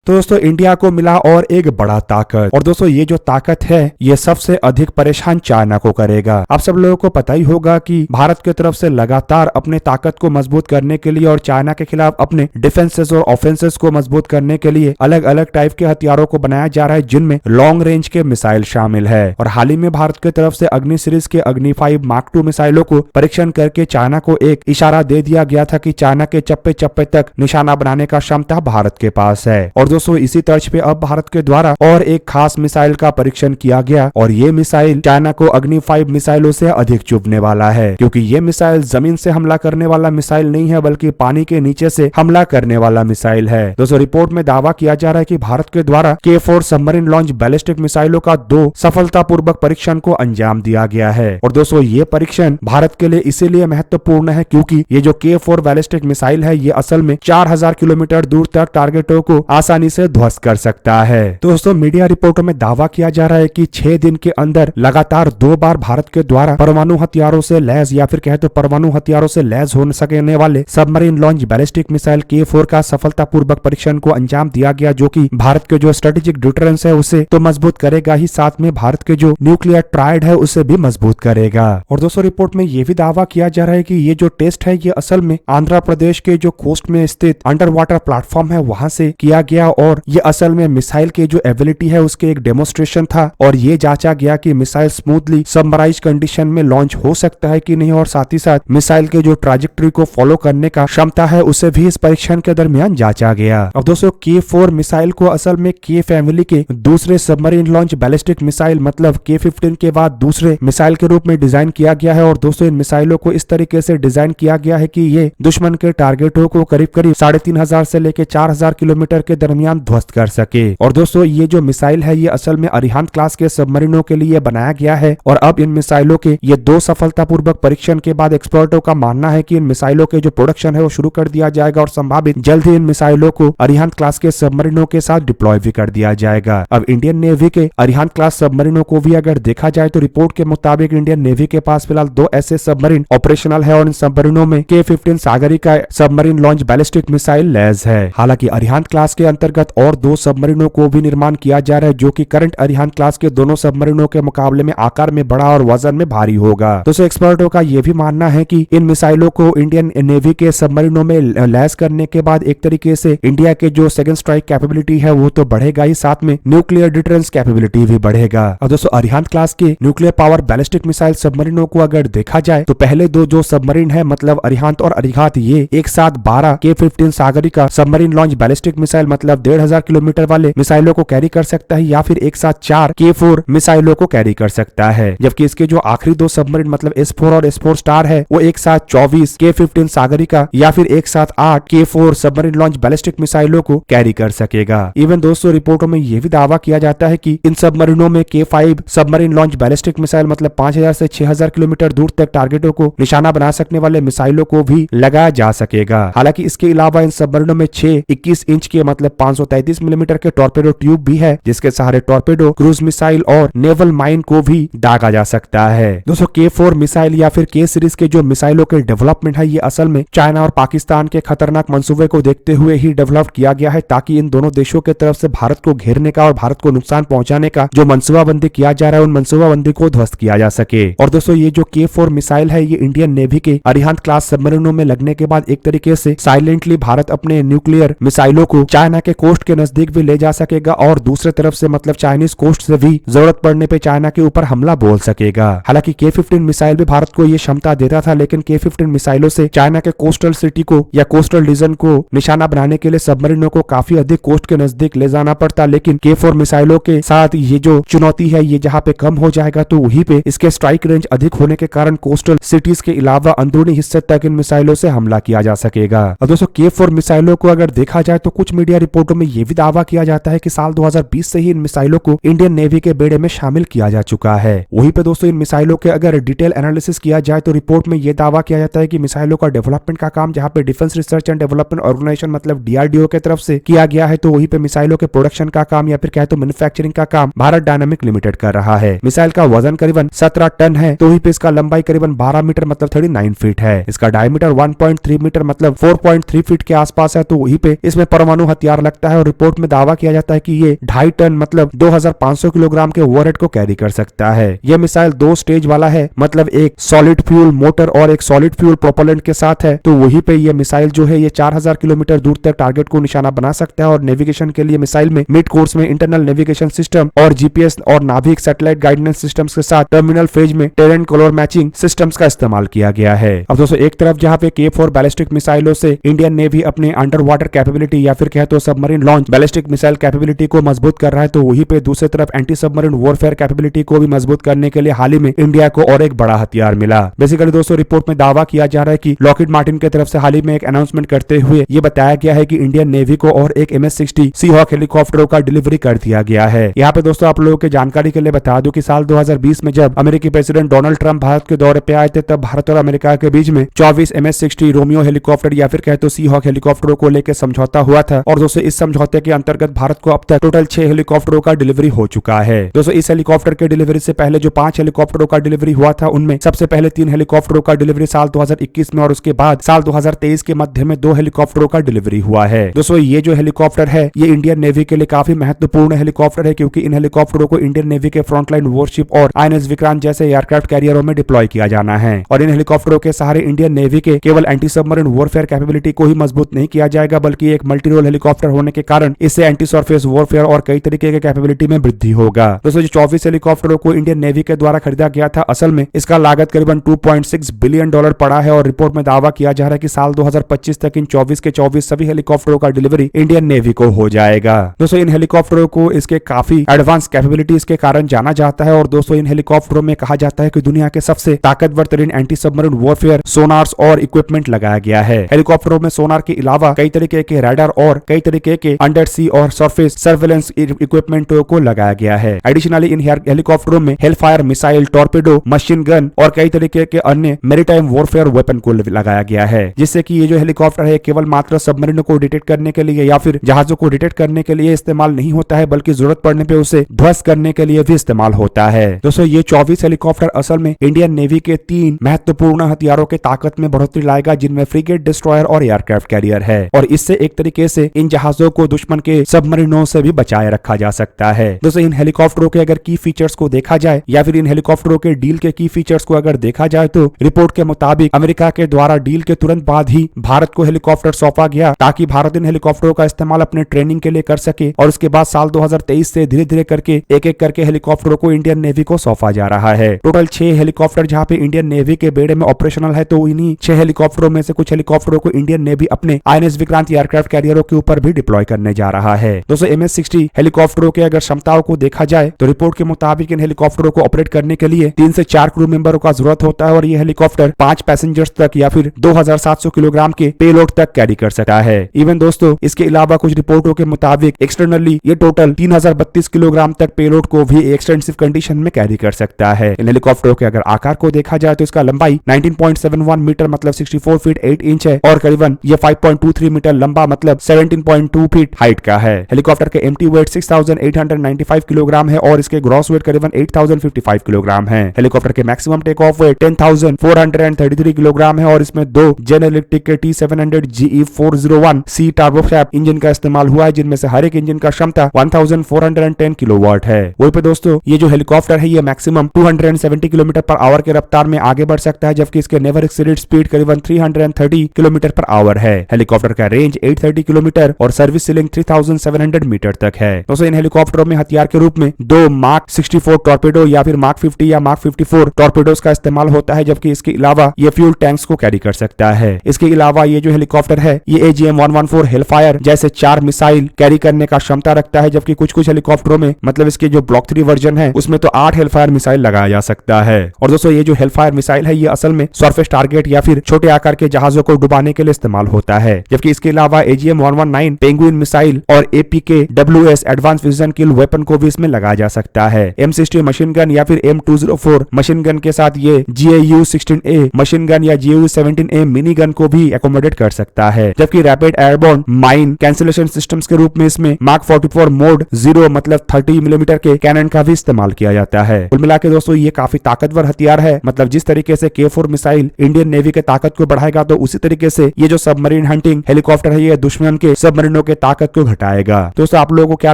तो दोस्तों इंडिया को मिला और एक बड़ा ताकत। और दोस्तों ये जो ताकत है ये सबसे अधिक परेशान चाइना को करेगा। आप सब लोगों को पता ही होगा कि भारत की तरफ से लगातार अपने ताकत को मजबूत करने के लिए और चाइना के खिलाफ अपने डिफेंसेस और ऑफेंसेस को मजबूत करने के लिए अलग अलग टाइप के हथियारों को बनाया जा रहा है, जिनमें लॉन्ग रेंज के मिसाइल शामिल है। और हाल ही में भारत की तरफ से अग्नि सीरीज के अग्नि 5 मार्क 2 मिसाइलों को परीक्षण करके चाइना को एक इशारा दे दिया गया था कि चाइना के चप्पे चप्पे तक निशाना बनाने का क्षमता भारत के पास है। और दोस्तों इसी तर्ज पे अब भारत के द्वारा और एक खास मिसाइल का परीक्षण किया गया और ये मिसाइल चाइना को अग्नि 5 मिसाइलों से अधिक चुभने वाला है, क्योंकि ये मिसाइल जमीन से हमला करने वाला मिसाइल नहीं है बल्कि पानी के नीचे से हमला करने वाला मिसाइल है। दोस्तों रिपोर्ट में दावा किया जा रहा है कि भारत के द्वारा K4 सबमरीन लॉन्च बैलिस्टिक मिसाइलों का 2 सफलतापूर्वक परीक्षण को अंजाम दिया गया है। और दोस्तों ये परीक्षण भारत के लिए इसीलिए महत्वपूर्ण है क्योंकि ये जो K4 बैलिस्टिक मिसाइल है ये असल में 4000 किलोमीटर दूर तक टारगेटों को आसानी से ध्वस्त कर सकता है। दोस्तों मीडिया रिपोर्टों में दावा किया जा रहा है कि 6 दिन के अंदर लगातार 2 बार भारत के द्वारा परमाणु हथियारों से लैस या फिर कहे तो परमाणु हथियारों से लैस हो सकने वाले submarine launch ballistic missile K4 का सफलतापूर्वक परीक्षण को अंजाम दिया गया, जो कि भारत के जो स्ट्रेटेजिक डिफरेंस है उसे तो मजबूत करेगा ही, साथ में भारत के जो न्यूक्लियर ट्रायड है उसे भी मजबूत करेगा। और दोस्तों रिपोर्ट में यह भी दावा किया जा रहा है कि ये जो टेस्ट है ये असल में आंध्र प्रदेश के जो कोस्ट में स्थित अंडर वाटर प्लेटफॉर्म है वहां से किया गया और ये असल में मिसाइल के जो एबिलिटी है उसके एक डेमोन्स्ट्रेशन था। और ये जांचा गया कि मिसाइल स्मूथली सबमराइज कंडीशन में लॉन्च हो सकता है कि नहीं, और साथ ही साथ मिसाइल के जो ट्राजेक्टरी को फॉलो करने का क्षमता है उसे भी इस परीक्षण के दरमियान जांचा गया। अब दोस्तों K4 मिसाइल को असल में K फैमिली के दूसरे सबमरीन लॉन्च बैलिस्टिक मिसाइल मतलब K15 के बाद दूसरे मिसाइल के रूप में डिजाइन किया गया है। और दोस्तों इन मिसाइलों को इस तरीके से डिजाइन किया गया है कि ये दुश्मन के टारगेटों को करीब करीब 3500 से लेकर 4000 किलोमीटर के दरमियान ध्वस्त कर सके। और दोस्तों ये जो मिसाइल है ये असल में अरिहंत क्लास के सबमरीनों के लिए बनाया गया है। और अब इन मिसाइलों के ये 2 सफलतापूर्वक परीक्षण के बाद एक्सपर्टों का मानना है कि इन मिसाइलों के जो प्रोडक्शन है वो शुरू कर दिया जाएगा और संभावित जल्द ही इन मिसाइलों को अरिहंत क्लास के सबमरीनों के साथ डिप्लॉय भी कर दिया जाएगा। अब इंडियन नेवी के अरिहंत क्लास सबमरीनों को भी अगर देखा जाए तो रिपोर्ट के मुताबिक इंडियन नेवी के पास फिलहाल 2 ऐसे सबमरीन ऑपरेशनल है और इन सबमरीनों में K15 Sagarika submarine launch ballistic missile लैस है। हालांकि अरिहंत क्लास के अंतर्गत और 2 सबमरीनों को भी निर्माण किया जा रहा है जो कि करंट अरिहंत क्लास के दोनों सबमरीनों के मुकाबले में आकार में बड़ा और वजन में भारी होगा। दोस्तों एक्सपर्टों का यह भी मानना है कि इन मिसाइलों को इंडियन नेवी के सबमरीनों में लैस करने के बाद एक तरीके से इंडिया के जो सेकंड स्ट्राइक कैपेबिलिटी है वो तो बढ़ेगा ही, साथ में न्यूक्लियर डिटरेंस कैपेबिलिटी भी बढ़ेगा। और दोस्तों अरिहंत क्लास के न्यूक्लियर पावर बैलिस्टिक मिसाइल सबमरीनों को अगर देखा जाए तो पहले 2 जो सबमरीन है मतलब अरिहंत और अरिघात ये एक साथ 12 K15 Sagarika submarine launch ballistic missile मतलब 1500 किलोमीटर वाले मिसाइलों को कैरी कर सकता है या फिर एक साथ 4 K4 मिसाइलों को कैरी कर सकता है। जबकि इसके जो आखिरी 2 सबमरीन मतलब S4 और S4 स्टार है वो एक साथ 24 K15 सागरिका या फिर एक साथ 8 K4 सबमरीन लॉन्च बैलिस्टिक मिसाइलों को कैरी कर सकेगा। इवन दोस्तों रिपोर्टों में यह भी दावा किया जाता है कि इन सबमरीनों में K5 submarine launch ballistic missile मतलब 5000 से 6000 किलोमीटर दूर तक टारगेटों को निशाना बना सकने वाले मिसाइलों को भी लगाया जा सकेगा। हालांकि इसके अलावा इन सबमरीनों में 6 21 इंच के मतलब 533 मिलीमीटर के टॉर्पेडो ट्यूब भी है जिसके सहारे टॉर्पेडो क्रूज मिसाइल और नेवल माइन को भी दागा जा सकता है। दोस्तों K4 मिसाइल या फिर K सीरीज के जो मिसाइलों के डेवलपमेंट है ये असल में चाइना और पाकिस्तान के खतरनाक मंसूबे को देखते हुए ही डेवलप किया गया है ताकि इन दोनों देशों के तरफ से भारत को घेरने का और भारत को नुकसान पहुंचाने का जो मंसूबाबंदी किया जा रहा है उन मंसूबाबंदी को ध्वस्त किया जा सके। और दोस्तों ये जो K4 मिसाइल है ये इंडियन नेवी के अरिहंत क्लास सबमरीनों में लगने के बाद एक तरीके से साइलेंटली भारत अपने न्यूक्लियर मिसाइलों को चाइना के कोस्ट के नजदीक भी ले जा सकेगा और दूसरे तरफ से मतलब चाइनीज कोस्ट से भी जरूरत पड़ने पे चाइना के ऊपर हमला बोल सकेगा। हालांकि K15 मिसाइल भी भारत को ये क्षमता देता था, लेकिन K15 मिसाइलों से चाइना के कोस्टल सिटी को या कोस्टल रीजन को निशाना बनाने के लिए सबमरीनों को काफी अधिक कोस्ट के नजदीक ले जाना पड़ता। लेकिन K4 मिसाइलों के साथ ये जो चुनौती है ये जहाँ पे कम हो जाएगा तो वहीं पे इसके स्ट्राइक रेंज अधिक होने के कारण कोस्टल सिटीज के अलावा अंदरूनी हिस्से तक इन मिसाइलों से हमला किया जा सकेगा। और दोस्तों K4 मिसाइलों को अगर देखा जाए तो कुछ मीडिया रिपोर्टों में यह भी दावा किया जाता है कि साल 2020 से ही इन मिसाइलों को इंडियन नेवी के बेड़े में शामिल किया जा चुका है। वहीं पे दोस्तों इन मिसाइलों के अगर डिटेल एनालिसिस किया जाए तो रिपोर्ट में यह दावा किया जाता है कि मिसाइलों का डेवलपमेंट का काम जहां पे Defence Research and Development Organisation मतलब DRDO के तरफ से किया गया है तो वहीं पे मिसाइलों के प्रोडक्शन का काम या फिर कहे तो मैन्युफैक्चरिंग का काम भारत डायनामिक लिमिटेड कर रहा है। मिसाइल का वजन करीबन 17 टन है तो वहीं पे इसका लंबाई करीबन 12 मीटर मतलब 39 फीट है। इसका डायमीटर 1.3 मीटर मतलब 4.3 फीट के आसपास है तो वहीं पे इसमें परमाणु हथियार लग सकता है और रिपोर्ट में दावा किया जाता है कि ये 2.5 टन मतलब 2500 किलोग्राम के वॉरहेड को कैरी कर सकता है। यह मिसाइल 2 स्टेज वाला है, मतलब एक सॉलिड फ्यूल मोटर और एक सॉलिड फ्यूल प्रोपेलेंट के साथ है। तो वहीं पे ये मिसाइल जो है ये 4000 किलोमीटर दूर तक टारगेट को निशाना बना सकता है और नेविगेशन के लिए मिसाइल में मिड कोर्स में इंटरनल नेविगेशन सिस्टम और जीपीएस और नाभिक सैटेलाइट गाइडेंस सिस्टम्स के साथ टर्मिनल फेज में टेरेन कलर मैचिंग सिस्टम्स का इस्तेमाल किया गया है। अब दोस्तों एक तरफ जहां पे K4 बैलिस्टिक मिसाइलों से इंडियन नेवी अपने अंडर वाटर कैपेबिलिटी या फिर कहे तो submarine launch ballistic missile capability को मजबूत कर रहा है, तो वहीं पे दूसरी तरफ एंटी सबमरीन वॉरफेयर कैपेबिलिटी को भी मजबूत करने के लिए हाल ही में इंडिया को और एक बड़ा हथियार मिला। बेसिकली दोस्तों रिपोर्ट में दावा किया जा रहा है कि लॉकहीड मार्टिन की तरफ से हाल ही में एक अनाउंसमेंट करते हुए ये बताया गया है कि इंडियन नेवी को और एक MS-60 सीहॉक हेलीकॉप्टरों का डिलीवरी कर दिया गया है। यहाँ पे दोस्तों आप लोगों की जानकारी के लिए बता दूं कि साल 2020 में जब अमेरिकी प्रेसिडेंट डोनाल्ड ट्रंप भारत के दौरे पे आए थे, तब भारत और अमेरिका के बीच में 24 MS-60 रोमियो हेलीकॉप्टर या फिर कहे तो सीहॉक हेलीकॉप्टरों को लेकर समझौता हुआ था। और दोस्तों इस समझौते के अंतर्गत भारत को अब तक टोटल 6 हेलीकॉप्टरों का डिलीवरी हो चुका है। दोस्तों इस हेलीकॉप्टर के डिलीवरी से पहले जो 5 हेलीकॉप्टरों का डिलीवरी हुआ था, उनमें सबसे पहले 3 हेलीकॉप्टरों का डिलीवरी साल 2021 में और उसके बाद साल 2023 के मध्य में 2 हेलीकॉप्टरों का डिलीवरी हुआ है। दोस्तों ये जो हेलीकॉप्टर है ये इंडियन नेवी के लिए काफी महत्वपूर्ण हेलीकॉप्टर है, क्योंकि इन हेलीकॉप्टरों को इंडियन नेवी के फ्रंटलाइन वॉरशिप और INS विक्रांत जैसे एयरक्राफ्ट कैरियरों में डिप्लॉय किया जाना है। और इन हेलीकॉप्टरों के सहारे इंडियन नेवी के केवल एंटी सबमरीन वॉरफेयर कैपेबिलिटी को ही मजबूत नहीं किया जाएगा, बल्कि एक मल्टी रोल हेलीकॉप्टर होने के कारण इससे एंटी सरफेस वॉरफेयर और कई तरीके के कैपेबिलिटी में वृद्धि होगा। दोस्तों जो 24 हेलीकॉप्टरों को इंडियन नेवी के द्वारा खरीदा गया था, असल में इसका लागत करीबन $2.6 बिलियन पड़ा है और रिपोर्ट में दावा किया जा रहा है कि साल 2025 तक इन 24 के 24 सभी हेलीकॉप्टरों का डिलीवरी इंडियन नेवी को हो जाएगा। दोस्तों इन हेलीकॉप्टरों को इसके काफी एडवांस कैपेबिलिटीज के कारण जाना जाता है और दोस्तों इन हेलीकॉप्टरों में कहा जाता है कि दुनिया के सबसे ताकतवर तरीन एंटी सबमरीन वॉरफेयर सोनार्स और इक्विपमेंट लगाया गया है। हेलीकॉप्टरों में सोनार के अलावा कई तरीके के रडार और कई तरीके के अंडर सी और सरफेस सर्वेलेंस इक्विपमेंट को लगाया गया है। एडिशनली इन हेलीकॉप्टरों में Hellfire missile, torpedo, machine gun और कई तरीके के अन्य मैरीटाइम वॉरफेयर वेपन को लगाया गया है, जिससे कि ये जो हेलीकॉप्टर है केवल मात्र सबमरीनों को डिटेक्ट करने के लिए या फिर जहाजों को डिटेक्ट करने के लिए इस्तेमाल नहीं होता है, बल्कि जरूरत पड़ने पे उसे ध्वस्त करने के लिए भी इस्तेमाल होता है। दोस्तों ये 24 हेलीकॉप्टर असल में इंडियन नेवी के 3 महत्वपूर्ण हथियारों के ताकत में बढ़ोतरी लाएगा, जिनमें फ्रिगेट, डिस्ट्रॉयर और एयरक्राफ्ट कैरियर है। और इससे एक तरीके से इन जहाजों को दुश्मन के सबमरीनों से भी बचाए रखा जा सकता है। दोस्तों इन हेलीकॉप्टरों के अगर की फीचर्स को देखा जाए या फिर इन हेलीकॉप्टरों के डील के की फीचर्स को अगर देखा जाए, तो रिपोर्ट के मुताबिक अमेरिका के द्वारा डील के तुरंत बाद ही भारत को हेलीकॉप्टर सौंपा गया, ताकि भारत इन हेलीकॉप्टरों का इस्तेमाल अपने ट्रेनिंग के लिए कर सके। और उसके बाद साल 2023 से धीरे धीरे करके एक एक करके हेलीकॉप्टरों को इंडियन नेवी को सौंपा जा रहा है। टोटल 6 हेलीकॉप्टर जहां पे इंडियन नेवी के बेड़े में ऑपरेशनल है, तो इन्हीं 6 हेलीकॉप्टरों में से कुछ हेलीकॉप्टरों को इंडियन नेवी अपने INS विक्रांत एयरक्राफ्ट कैरियरों के ऊपर भी डिप्लॉय करने जा रहा है। दोस्तों MS-60 हेलीकॉप्टरों के अगर क्षमताओं को देखा जाए, तो रिपोर्ट के मुताबिक इन हेलीकॉप्टरों को ऑपरेट करने के लिए 3 से 4 क्रू मेंबरों का जरूरत होता है और ये हेलीकॉप्टर 5 पैसेंजर्स तक या फिर 2700 किलोग्राम के पेलोड तक कैरी कर सकता है। इवन दोस्तों इसके अलावा कुछ रिपोर्टों के मुताबिक एक्सटर्नली ये टोटल 3032 किलोग्राम तक पेलोड को भी एक्सटेंसिव कंडीशन में कैरी कर सकता है। इन हेलीकॉप्टरों के अगर आकार को देखा जाए, तो इसका लंबाई 19.71 मीटर मतलब 64 फीट 8 इंच है और करीबन ये 5.23 मीटर लंबा मतलब 17.2 फीट हाइट का है। हेलीकॉप्टर के एम्प्टी वेट 6895 किलोग्राम है और इसके ग्रॉस वेट करीबन 8055 किलोग्राम है। हेलीकॉप्टर के maximum take off weight 10,433 kilogram है और इसमें 2 जनरल इलेक्ट्रिक के T700 GE401C टर्बोफैब इंजन का इस्तेमाल हुआ है, जिनमें से हर एक इंजन का क्षमता 1410 किलोवाट है। वहीं पे दोस्तों ये जो हेलीकॉप्टर है ये मैक्सिमम 270 किलोमीटर पर आवर के रफ्तार में आगे बढ़ सकता है, जबकि इसके नेवर एक्सीडेड स्पीड करीबन 330 किलोमीटर पर आवर है। हेलीकॉप्टर का रेंज 830 किलोमीटर और सर्विस सीलिंग 3700 मीटर तक है। दोस्तों इन हेलीकॉप्टरों में हथियार के रूप में 2 Mark 64 टॉर्पेडो या फिर Mark 50 या Mark 54 टॉर्पेडोज का इस्तेमाल होता है, जबकि इसके अलावा ये फ्यूल टैंक्स को कैरी कर सकता है। इसके अलावा ये जो हेलीकॉप्टर है ये AGM-114 हेलफायर जैसे 4 मिसाइल कैरी करने का क्षमता रखता है, जबकि कुछ हेलीकॉप्टरों में मतलब इसके जो ब्लॉक 3 वर्जन है उसमें तो 8 हेलफायर मिसाइल लगाया जा सकता है। और दोस्तों ये जो हेलफायर मिसाइल है ये असल में सरफेस टारगेट या फिर छोटे आकार के जहाजों को डुबाने के लिए इस्तेमाल होता है, जबकि इसके अलावा AGM-119 पेंगुइन मिसाइल और APKWS एडवांस विजन किल वेपन को भी इसमें लगाया जा सकता है। M60 मशीन गन या फिर M204 मशीन गन के साथ ये GAU-16A मशीन गन या GAU-17A मिनी गन को भी एकोमोडेट कर सकता है, जबकि rapid airborne mine cancellation systems के रूप में इसमें Mark 44 मोड 0 मतलब 30 मिलीमीटर के कैनन का भी इस्तेमाल किया जाता है। कुल मिला के दोस्तों ये काफी ताकतवर हथियार है, मतलब जिस तरीके से K4 मिसाइल इंडियन नेवी के ताकत को बढ़ाएगा, तो उसी तरीके से ये जो सबमरीन हंटिंग हेलीकॉप्टर है ये दुश्मन के सबमरीनों वाहनों के ताकत को घटाएगा। दोस्तों आप लोगों को क्या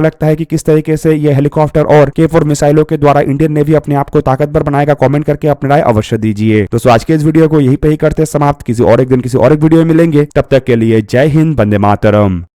लगता है कि किस तरीके से यह हेलीकॉप्टर और K4 मिसाइलों के द्वारा इंडियन नेवी अपने आप को ताकतवर बनाएगा? कमेंट करके अपनी राय अवश्य दीजिए। दोस्तों आज के इस वीडियो को यहीं पे ही करते समाप्त। किसी और एक दिन किसी और एक वीडियो में मिलेंगे, तब तक के लिए जय हिंद, वंदे मातरम।